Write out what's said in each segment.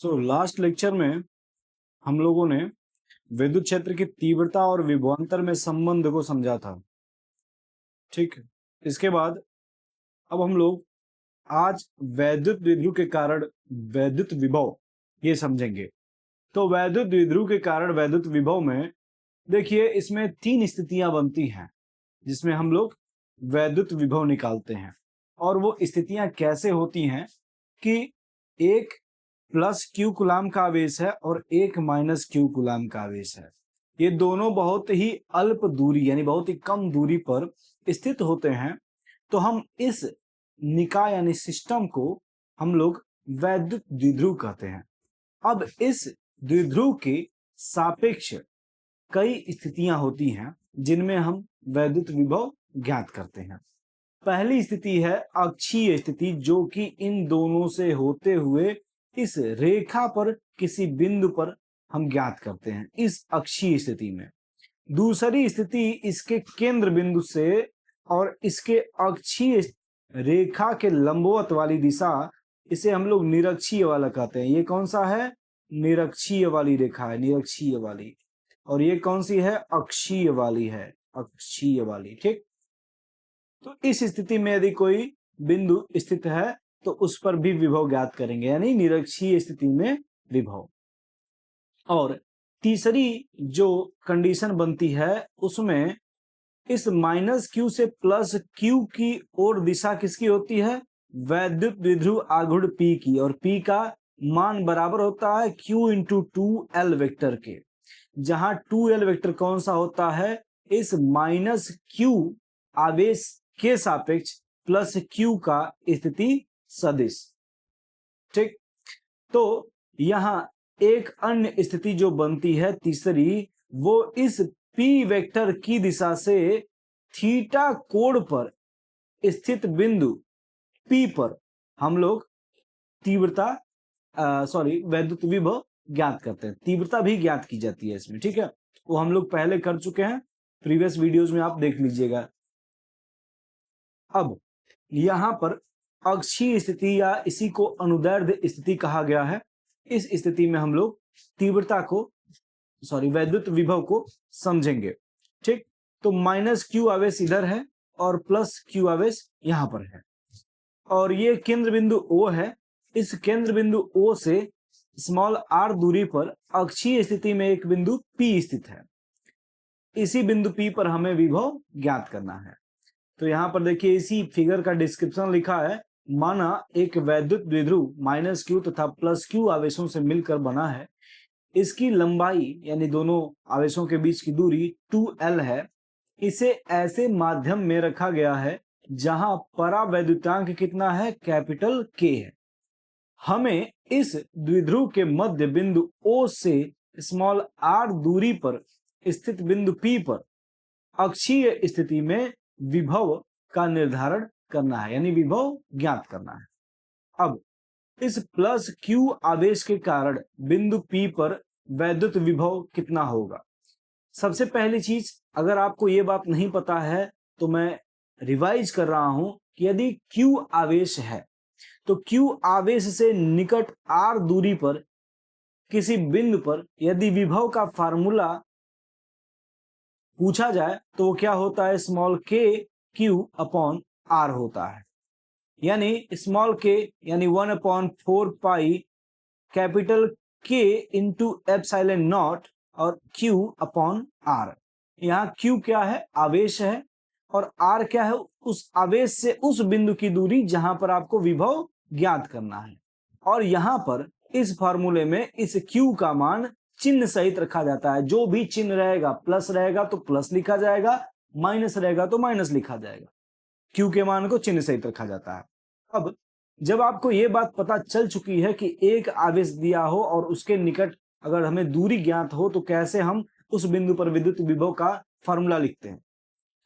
Last lecture में हम लोगों ने विद्युत क्षेत्र की तीव्रता और विभवांतर में संबंध को समझा था। ठीक, इसके बाद अब हम लोग आज वैद्युत द्विध्रुव के कारण वैद्युत विभव ये समझेंगे। तो वैद्युत द्विध्रुव के कारण वैद्युत विभव में देखिए, इसमें तीन स्थितियां बनती हैं जिसमें हम लोग वैद्युत विभव निकालते हैं। और वो स्थितियां कैसे होती हैं कि एक प्लस क्यू कूलाम का आवेश है और एक माइनस क्यू कूलाम का आवेश है। ये दोनों बहुत ही अल्प दूरी यानी बहुत ही कम दूरी पर स्थित होते हैं। तो हम इस निकाय यानी सिस्टम को हम लोग वैद्युत द्विध्रुव कहते हैं। अब इस द्विध्रुव के सापेक्ष कई स्थितियां होती हैं जिनमें हम वैद्युत विभव ज्ञात करते हैं। पहली स्थिति है अक्षीय स्थिति, जो कि इन दोनों से होते हुए इस रेखा पर किसी बिंदु पर हम ज्ञात करते हैं, इस अक्षीय स्थिति में। दूसरी स्थिति इसके केंद्र बिंदु से और इसके अक्षीय रेखा के लंबवत वाली दिशा, इसे हम लोग निरक्षीय वाला कहते हैं। ये कौन सा है? निरक्षीय वाली रेखा है, निरक्षीय वाली। और ये कौन सी है? अक्षीय वाली है, अक्षीय वाली। ठीक, तो इस स्थिति में यदि कोई बिंदु स्थित है तो उस पर भी विभव ज्ञात करेंगे, यानी निरक्षीय स्थिति में विभव। और तीसरी जो कंडीशन बनती है उसमें इस माइनस क्यू से प्लस क्यू की ओर दिशा किसकी होती है? वैद्युत द्विध्रुव आघूर्ण P की, और P का मान बराबर होता है Q इंटू 2L वेक्टर के, जहां 2L वेक्टर कौन सा होता है? इस माइनस Q आवेश के सापेक्ष प्लस Q का स्थिति सदिश। ठीक, तो यहां एक अन्य स्थिति जो बनती है तीसरी, वो इस P वेक्टर की दिशा से थीटा कोण पर स्थित बिंदु P पर हम लोग तीव्रता वैद्युत विभव ज्ञात करते हैं। तीव्रता भी ज्ञात की जाती है इसमें। ठीक है, वो हम लोग पहले कर चुके हैं, प्रीवियस वीडियोस में आप देख लीजिएगा। अब यहां पर अक्षीय स्थिति या इसी को अनुदैर्ध्य स्थिति कहा गया है। इस स्थिति में हम लोग तीव्रता को वैद्युत विभव को समझेंगे। ठीक, तो माइनस क्यू आवेश इधर है और प्लस क्यू आवेश यहां पर है, और ये केंद्र बिंदु O है। इस केंद्र बिंदु O से स्मॉल r दूरी पर अक्षीय स्थिति में एक बिंदु P स्थित है। इसी बिंदु P पर हमें विभव ज्ञात करना है। तो यहाँ पर देखिए, इसी फिगर का डिस्क्रिप्शन लिखा है। माना एक वैद्युत द्विध्रुव माइनस क्यू तथा प्लस क्यू आवेशों से मिलकर बना है। इसकी लंबाई यानी दोनों आवेशों के बीच की दूरी 2L है। इसे ऐसे माध्यम में रखा गया है जहां परावैद्युतांक कितना है? कैपिटल K है। हमें इस द्विध्रुव के मध्य बिंदु O से स्मॉल r दूरी पर स्थित बिंदु P पर अक्षीय स्थिति में विभव का निर्धारण करना है, यानी विभव ज्ञात करना है। अब इस प्लस Q आवेश के कारण बिंदु P पर वैद्युत विभव कितना होगा? सबसे पहली चीज, अगर आपको ये बात नहीं पता है तो मैं रिवाइज कर रहा हूं कि यदि Q आवेश है तो Q आवेश से निकट R दूरी पर किसी बिंदु पर यदि विभव का फार्मूला पूछा जाए तो वो क्या होता है? Small k Q upon R होता है, यानी स्मॉल k यानी 1/4 pi capital K into epsilon not और Q अपॉन R। यहाँ Q क्या है? आवेश है, और R क्या है? उस आवेश से उस बिंदु की दूरी जहां पर आपको विभव ज्ञात करना है। और यहां पर इस फॉर्मूले में इस Q का मान चिन्ह सहित रखा जाता है। जो भी चिन्ह रहेगा, प्लस रहेगा तो प्लस लिखा जाएगा, माइनस रहेगा तो माइनस लिखा जाएगा। Q के मान को चिन्ह सहित रखा जाता है। अब जब आपको ये बात पता चल चुकी है कि एक आवेश दिया हो और उसके निकट अगर हमें दूरी ज्ञात हो तो कैसे हम उस बिंदु पर विद्युत विभव का फॉर्मूला लिखते हैं,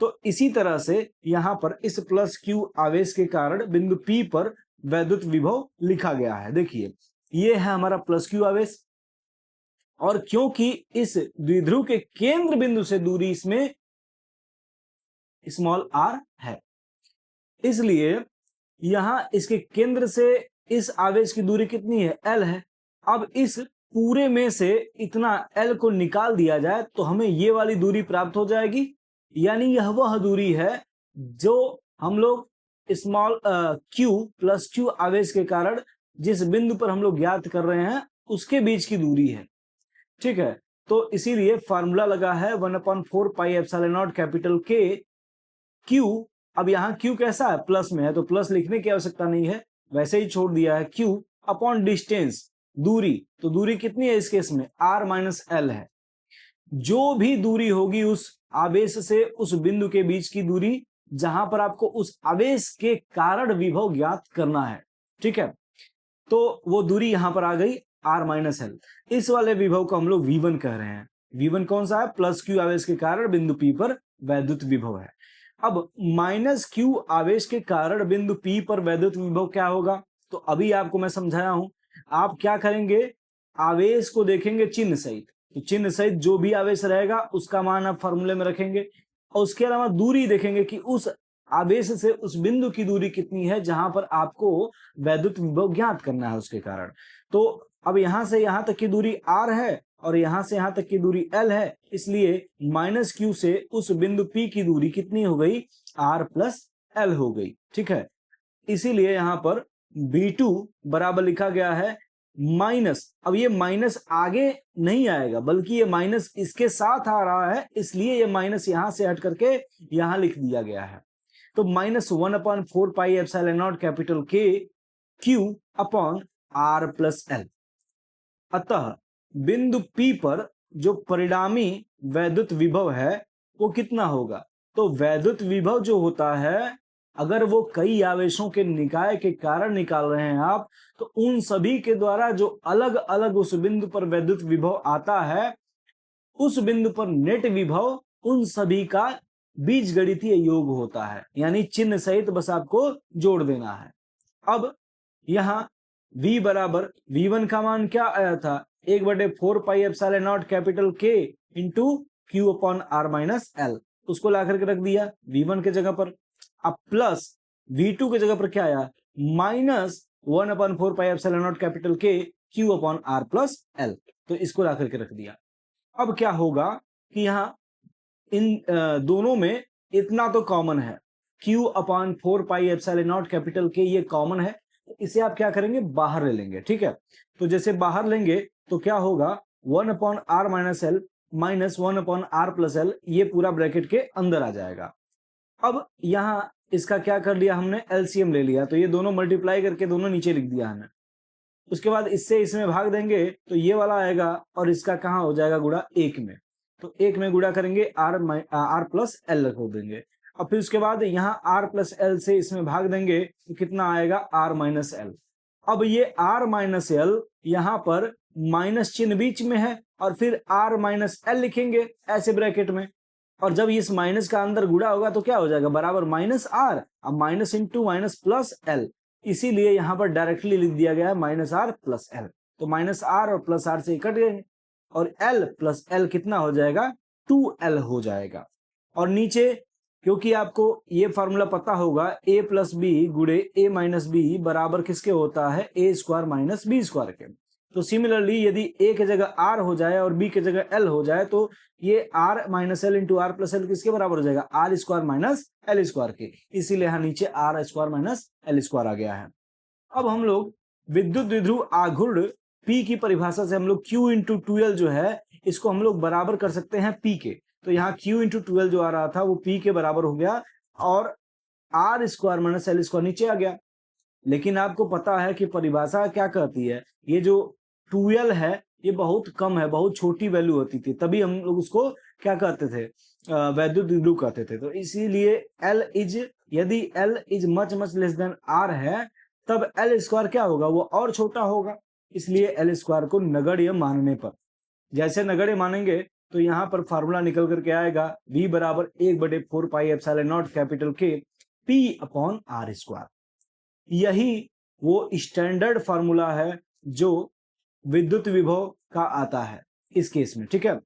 तो इसी तरह से यहां पर इस प्लस Q आवेश के कारण बिंदु P पर वैद्युत विभव लिखा गया है। देखिए, ये है हमारा प्लस Q आवेश, और क्योंकि इस द्विध्रुव के केंद्र बिंदु से दूरी इसमें स्मॉल r है, इसलिए यहां इसके केंद्र से इस आवेश की दूरी कितनी है? L है। अब इस पूरे में से इतना L को निकाल दिया जाए तो हमें ये वाली दूरी प्राप्त हो जाएगी, यानी यह वह दूरी है जो हम लोग स्मॉल q प्लस q आवेश के कारण जिस बिंदु पर हम लोग ज्ञात कर रहे हैं उसके बीच की दूरी है। ठीक है, तो इसीलिए फार्मूला लगा है 1/4 pi epsilon not capital K Q। अब यहाँ Q कैसा है, प्लस में है, तो प्लस लिखने की आवश्यकता नहीं है, वैसे ही छोड़ दिया है। Q अपॉन डिस्टेंस, दूरी, तो दूरी कितनी है इस केस में, R माइनस L है। जो भी दूरी होगी उस आवेश से उस बिंदु के बीच की दूरी जहां पर आपको उस आवेश के कारण विभव ज्ञात करना है। ठीक है, तो वो दूरी यहां पर आ गई R माइनस एल। इस वाले विभव को हम लोग V1 कह रहे हैं। V1 कौन सा है, प्लस Q आवेश के कारण बिंदु P पर वैद्युत विभव है। अब माइनस Q आवेश के कारण बिंदु P पर वैद्युत विभव क्या होगा, तो अभी आपको मैं समझाया हूं। आप क्या करेंगे, आवेश को देखेंगे चिन्ह सहित, तो चिन्ह सहित जो भी आवेश रहेगा उसका मान आप फॉर्मूले में रखेंगे, और उसके अलावा दूरी देखेंगे कि उस आवेश से उस बिंदु की दूरी कितनी है जहां पर आपको वैद्युत विभव ज्ञात करना है उसके कारण। तो अब यहां से यहां तक की दूरी R है और यहां से यहां तक की दूरी L है, इसलिए माइनस Q से उस बिंदु P की दूरी कितनी हो गई, R प्लस L हो गई। ठीक है, इसीलिए यहां पर B2 बराबर लिखा गया है माइनस, अब ये माइनस आगे नहीं आएगा बल्कि ये माइनस इसके साथ आ रहा है, इसलिए ये माइनस यहां से हट करके यहां लिख दिया गया है। तो -1/4 pi epsilon not capital K Q upon R plus L। अतः बिंदु P पर जो परिणामी वैद्युत विभव है वो कितना होगा, तो वैद्युत विभव जो होता है अगर वो कई आवेशों के निकाय के कारण निकाल रहे हैं आप, तो उन सभी के द्वारा जो अलग अलग उस बिंदु पर वैद्युत विभव आता है, उस बिंदु पर नेट विभव उन सभी का बीजगणितीय योग होता है, यानी चिन्ह सहित बस आपको जोड़ देना है। अब यहां V बराबर V1 का मान क्या आया था, 1/4 pi epsilon not capital K into Q upon R minus L, उसको ला करके रख दिया V1 के जगह पर। अब प्लस V2 के जगह पर क्या आया, -1/4 pi epsilon not capital K Q upon R plus L, तो इसको ला करके रख दिया। अब क्या होगा कि यहां इन दोनों में इतना तो कॉमन है, Q upon 4 pi epsilon not capital K ये कॉमन है, इसे आप क्या करेंगे, बाहर ले लेंगे। ठीक है, तो जैसे बाहर लेंगे तो क्या होगा, 1/R minus L minus 1/R plus L, ये पूरा ब्रैकेट के अंदर आ जाएगा। अब यहां इसका क्या कर लिया हमने, एलसीएम ले लिया, तो ये दोनों मल्टीप्लाई करके दोनों नीचे लिख दिया हमने। उसके बाद इससे इसमें भाग देंगे तो ये वाला आएगा और इसका कहां हो जाएगा गुणा, एक में, तो एक में गुणा करेंगे R प्लस एल रख देंगे। और फिर उसके बाद यहाँ R प्लस एल से इसमें भाग देंगे तो कितना आएगा, R माइनस एल। अब ये R माइनस एल यहाँ पर माइनस चिन्ह बीच में है और फिर R माइनस एल लिखेंगे ऐसे ब्रैकेट में, और जब इस माइनस का अंदर गुणा होगा तो क्या हो जाएगा, बराबर माइनस R, अब minus into minus plus L, इसीलिए यहां पर डायरेक्टली लिख दिया गया है -R प्लस एल। तो -R और प्लस R से कट गए और L प्लस L कितना हो जाएगा, 2L हो जाएगा। और नीचे क्योंकि आपको ये फॉर्मूला पता होगा, a प्लस बी गुणे a माइनस बी बराबर किसके होता है, a square minus B square के। तो सिमिलरली यदि a के जगह R हो जाए और b के जगह L हो जाए तो ये R minus l into r plus l किसके बराबर हो जाएगा, R square minus l square के, इसीलिए यहाँ नीचे R square minus l square आ गया है। अब हम लोग विद्युत द्विध्रुव आघूर्ण P की परिभाषा से हम लोग Q इंटू 2L जो है इसको हम लोग बराबर कर सकते हैं P के, तो यहाँ Q इंटू 2L जो आ रहा था वो P के बराबर हो गया और R square minus l square नीचे आ गया। लेकिन आपको पता है कि परिभाषा क्या कहती है, ये जो 2L है ये बहुत कम है, बहुत छोटी वैल्यू होती थी, तभी हम लोग उसको क्या कहते थे, वैद्युत द्विध्रुव कहते थे। तो इसीलिए यदि L is much much less than R है तब L स्क्वायर क्या होगा, वो और छोटा होगा, इसलिए L स्क्वायर को नगण्य मानने पर, जैसे नगण्य मानेंगे तो यहाँ पर फार्मूला निकल करके आएगा V बराबर 1/4 pi epsilon not capital K P upon R square. यही वो स्टैंडर्ड फार्मूला है जो विद्युत विभव का आता है इस केस में। ठीक है,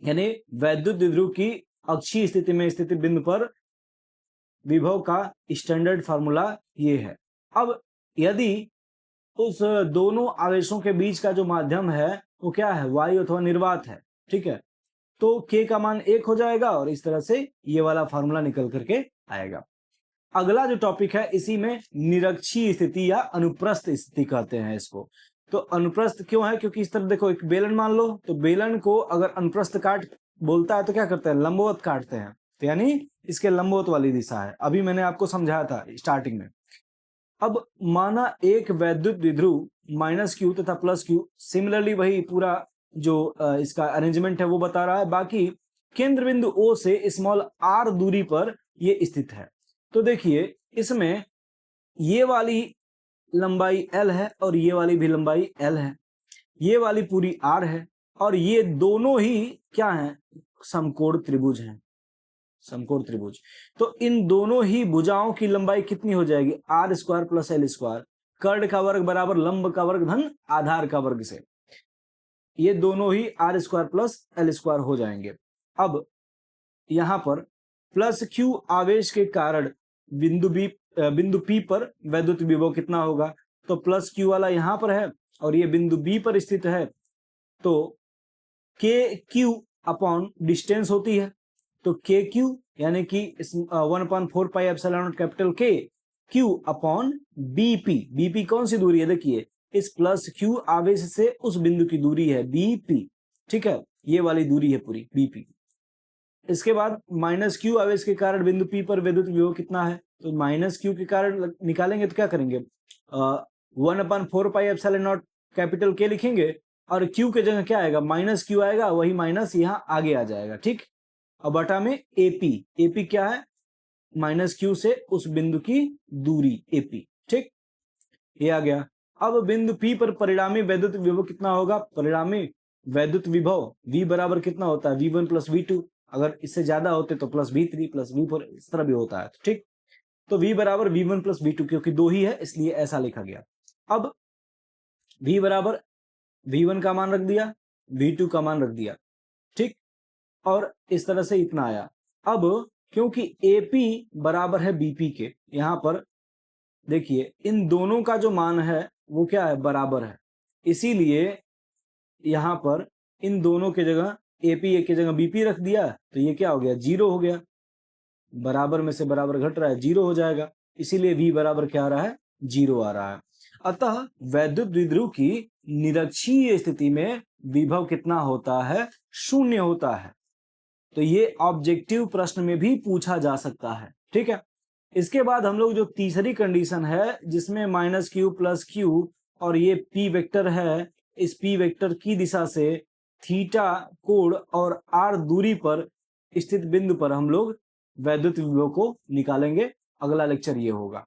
यानी वैद्युत द्विध्रुव की अक्षीय स्थिति में स्थित बिंदु पर विभव का स्टैंडर्ड फार्मूला ये है। अब यदि उस दोनों आवेशों के बीच का जो माध्यम है वो क्या है, वायु अथवा निर्वात है। ठीक है, तो k का मान 1 हो जाएगा और इस तरह से ये वाला फॉर्मूला निकल करके आएगा। अगला जो टॉपिक है इसी में निरक्षीय स्थिति या अनुप्रस्थ स्थिति कहते हैं इसको। तो अनुप्रस्थ क्यों है, क्योंकि इस तरह देखो एक बेलन मान लो, तो बेलन को अगर अनुप्रस्थ काट बोलता है तो क्या करते हैं, लंबवत काटते हैं, तो यानी इसके लंबवत वाली दिशा है। अभी मैंने आपको समझाया था स्टार्टिंग में। अब माना एक वैद्युत द्विध्रुव -q तथा +q, सिमिलरली वही पूरा जो इसका अरेंजमेंट है वो बता रहा है, बाकी केंद्र बिंदु O से स्मॉल r दूरी पर ये स्थित है। तो देखिए इसमें ये वाली लंबाई L है और ये वाली भी लंबाई L है, ये वाली पूरी R है और ये दोनों ही क्या हैं, समकोण त्रिभुज हैं, समकोण त्रिभुज। तो इन दोनों ही भुजाओं की लंबाई कितनी हो जाएगी, r² + l², कर्ण का वर्ग बराबर लंब का वर्ग धन आधार का वर्ग से ये दोनों ही r² + l² हो जाएंगे। अब यहां पर +q आवेश के कारण बिंदु P पर वैद्युत विभव कितना होगा, तो +q वाला यहां पर है और ये बिंदु B पर स्थित है, तो kq अपॉन डिस्टेंस होती है, तो kq यानी कि 1/4 pi epsilon not capital K q upon BP। BP कौन सी दूरी है, देखिए इस +q आवेश से उस बिंदु की दूरी है BP। ठीक है, ये वाली दूरी है पूरी BP। इसके बाद -q आवेश के कारण बिंदु P पर वैद्युत विभव कितना है, तो -q के कारण निकालेंगे तो क्या करेंगे, 1/4 pi epsilon not capital K लिखेंगे और q के जगह क्या आएगा, -q आएगा, वही माइनस यहाँ आगे आ जाएगा। ठीक, और बटा में AP क्या है, -q से उस बिंदु की दूरी AP। ठीक, ये आ गया। अब बिंदु P पर परिणामी वैद्युत विभव कितना होगा, परिणामी वैद्युत विभव V बराबर कितना होता है, V1 + V2, अगर इससे ज्यादा होते तो +V3 + V4 इस तरह भी होता है। ठीक, तो V बराबर V1 + V2, क्योंकि दो ही है इसलिए ऐसा लिखा गया। अब V बराबर V1 का मान रख दिया, V2 का मान रख दिया। ठीक, और इस तरह से इतना आया। अब क्योंकि AP बराबर है BP के, यहां पर देखिए इन दोनों का जो मान है वो क्या है, बराबर है, इसीलिए यहां पर इन दोनों के जगह AP की जगह BP रख दिया, तो ये क्या हो गया, 0 हो गया, बराबर में से बराबर घट रहा है, 0 हो जाएगा, इसीलिए V बराबर क्या आ रहा है, 0 आ रहा है। अतः वैद्युत द्विध्रुव की निरक्षीय स्थिति में विभव कितना होता है, 0 होता है। तो ये ऑब्जेक्टिव प्रश्न में भी पूछा जा सकता है। ठीक है, इसके बाद हम लोग जो तीसरी कंडीशन है जिसमें -q + q और ये P वेक्टर है, इस P वेक्टर की दिशा से थीटा कोण और r दूरी पर स्थित बिंदु पर हम लोग वैद्युत विभव को निकालेंगे। अगला लेक्चर ये होगा।